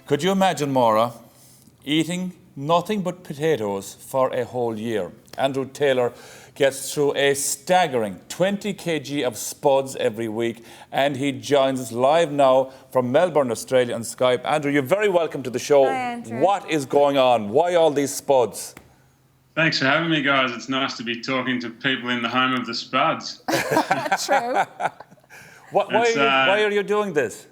Could you imagine, Maura, eating nothing but potatoes for a whole year? Andrew Taylor gets through a staggering 20 kg of spuds every week, and he joins us live now from Melbourne, Australia on Skype. Andrew, you're very welcome to the show. Hi, Andrew. What is going on? Why all these spuds? Thanks for having me, guys. It's nice to be talking to people in the home of the Spuds. True. Why are you doing this?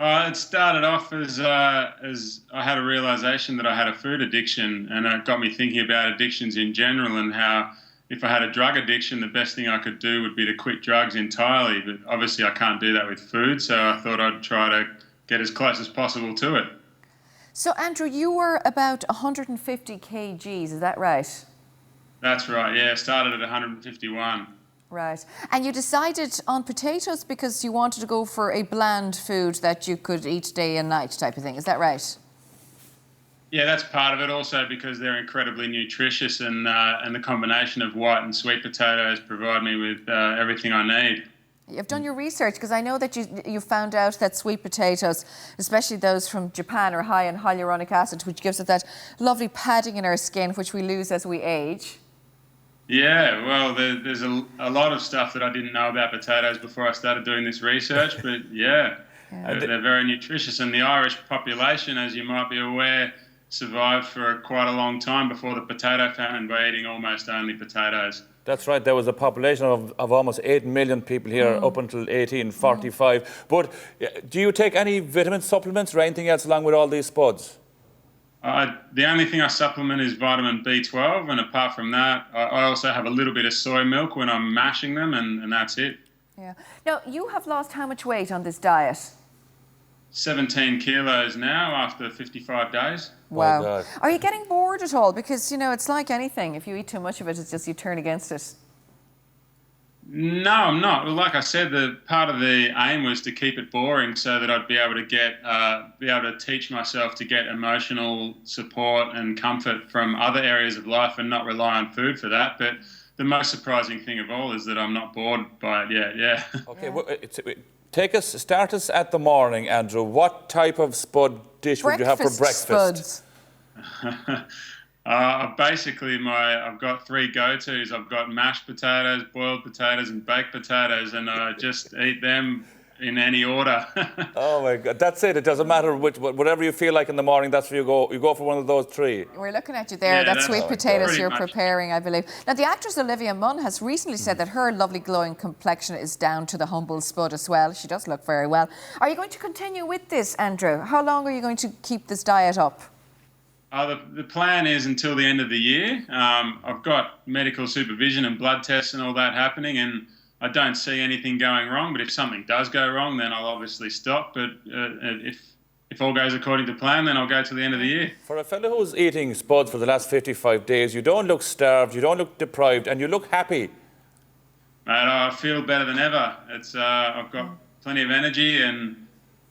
It started off as I had a realisation that I had a food addiction, and it got me thinking about addictions in general and how if I had a drug addiction, the best thing I could do would be to quit drugs entirely. But obviously I can't do that with food, so I thought I'd try to get as close as possible to it. So, Andrew, you were about 150 kgs, is that right? That's right, yeah. Started at 151. Right. And you decided on potatoes because you wanted to go for a bland food that you could eat day and night type of thing, is that right? Yeah, that's part of it. Also because they're incredibly nutritious, and the combination of white and sweet potatoes provide me with everything I need. You've done your research, because I know that you found out that sweet potatoes, especially those from Japan, are high in hyaluronic acid, which gives us that lovely padding in our skin, which we lose as we age. Yeah, well, there's a lot of stuff that I didn't know about potatoes before I started doing this research, but yeah. They're very nutritious, and the Irish population, as you might be aware, survived for quite a long time before the potato famine by eating almost only potatoes. That's right, there was a population of almost 8 million people here up until 1845. But do you take any vitamin supplements or anything else along with all these spuds? The only thing I supplement is vitamin B12, and apart from that, I also have a little bit of soy milk when I'm mashing them, and that's it. Yeah. Now, you have lost how much weight on this diet? 17 kilos now after 55 days. Wow. My God. Are you getting bored at all? Because, you know, it's like anything. If you eat too much of it, it's just you turn against it. No, I'm not. Well, like I said, the part of the aim was to keep it boring so that I'd be able to teach myself to get emotional support and comfort from other areas of life and not rely on food for that. But the most surprising thing of all is that I'm not bored by it yet. Yeah. Okay, well, start us at the morning, Andrew. What type of spud dish would you have for breakfast? Spuds. Basically, I've got three go-tos. I've got mashed potatoes, boiled potatoes, and baked potatoes, and I just eat them in any order. Oh my God, that's it. It doesn't matter whatever you feel like in the morning. That's where you go. You go for one of those three. We're looking at you there. Yeah, that's sweet potatoes you're much preparing, I believe. Now, the actress Olivia Munn has recently said that her lovely glowing complexion is down to the humble spud as well. She does look very well. Are you going to continue with this, Andrew? How long are you going to keep this diet up? The plan is until the end of the year. I've got medical supervision and blood tests and all that happening, and I don't see anything going wrong. But if something does go wrong, then I'll obviously stop. But if all goes according to plan, then I'll go to the end of the year. For a fellow who's eating spuds for the last 55 days, you don't look starved, you don't look deprived, and you look happy. Mate, I feel better than ever. I've got plenty of energy, and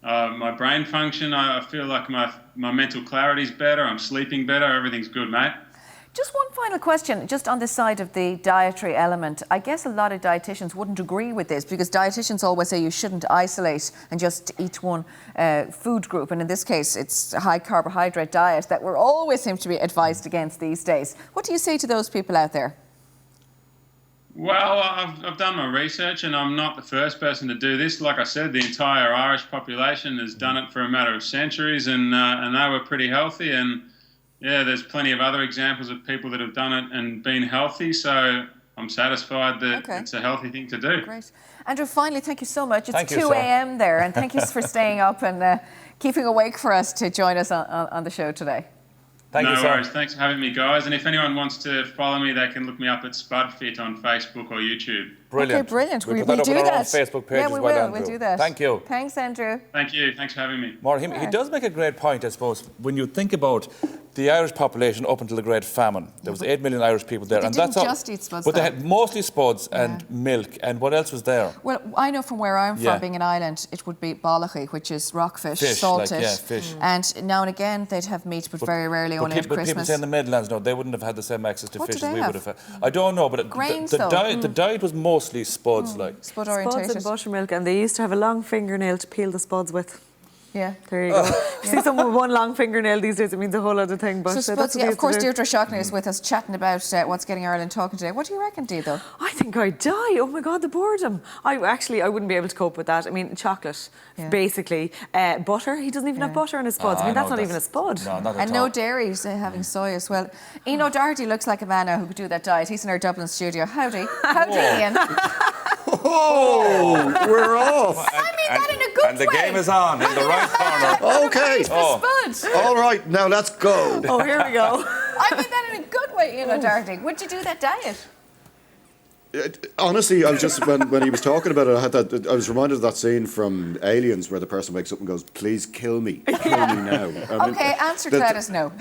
my brain function, I feel like my mental clarity's better, I'm sleeping better, everything's good, mate. Just one final question, just on the side of the dietary element. I guess a lot of dietitians wouldn't agree with this, because dietitians always say you shouldn't isolate and just eat one food group. And in this case, it's a high carbohydrate diet that we're always seem to be advised against these days. What do you say to those people out there? Well, I've done my research, and I'm not the first person to do this. Like I said, the entire Irish population has done it for a matter of centuries, and they were pretty healthy. And yeah, there's plenty of other examples of people that have done it and been healthy. So I'm satisfied that it's a healthy thing to do. Great. Andrew, finally, thank you so much. It's Thank you, 2 a.m. there, and thank you for staying up and keeping awake for us to join us on the show today. Thank you, No sir. worries. Thanks for having me, guys. And if anyone wants to follow me, they can look me up at Spud Fit on Facebook or YouTube. Brilliant. Okay, brilliant. We'll We put that do up on our own that. Facebook page yeah, as we well, will. Andrew. We'll do that. Thank you. Thanks, Andrew. Thank you. Thanks for having me. More, he does make a great point, I suppose, when you think about the Irish population up until the Great Famine. There was 8 million Irish people there. They and didn't that's just eat spuds, but they though. had mostly spuds and milk. And what else was there? Well, I know from where I'm from, Yeah. being an island, it would be balachi, which is rockfish, Fish, salted. like, yeah, fish. And now and again, they'd have meat, but very rarely, only at But people Christmas. say in the Midlands, no, they wouldn't have had the same access to What fish do as they we have? would have had. I don't know, but Grains, the though. diet was mostly spuds, like. Spud Spuds orientated. and buttermilk, and they used to have a long fingernail to peel the spuds with. Yeah. There you go. See someone with one long fingernail these days, it means a whole other thing. But So, that's Spuds, what of course, do. Deirdre Shockney is with us chatting about what's getting Ireland talking today. What do you reckon, Dee, though? I think I'd die. Oh my God, the boredom. I wouldn't be able to cope with that. I mean, chocolate, basically. Butter. He doesn't even have butter in his spuds. I mean, that's not even a spud. No, not at And all. no dairy, he's having soy as well. Ian O'Doherty looks like a man now who could do that diet. He's in our Dublin studio. Howdy. Howdy, Ian. Oh, we're off. I mean that in a good way. And the game is on in the right corner. Okay. Spuds. All right, now let's go. Oh, here we go. I mean that in a good way, Ian O'Doherty. Would you do that diet? Honestly, I was just when he was talking about it, I was reminded of that scene from Aliens where the person wakes up and goes, "Please kill me now." I mean, Okay, answer to that is no.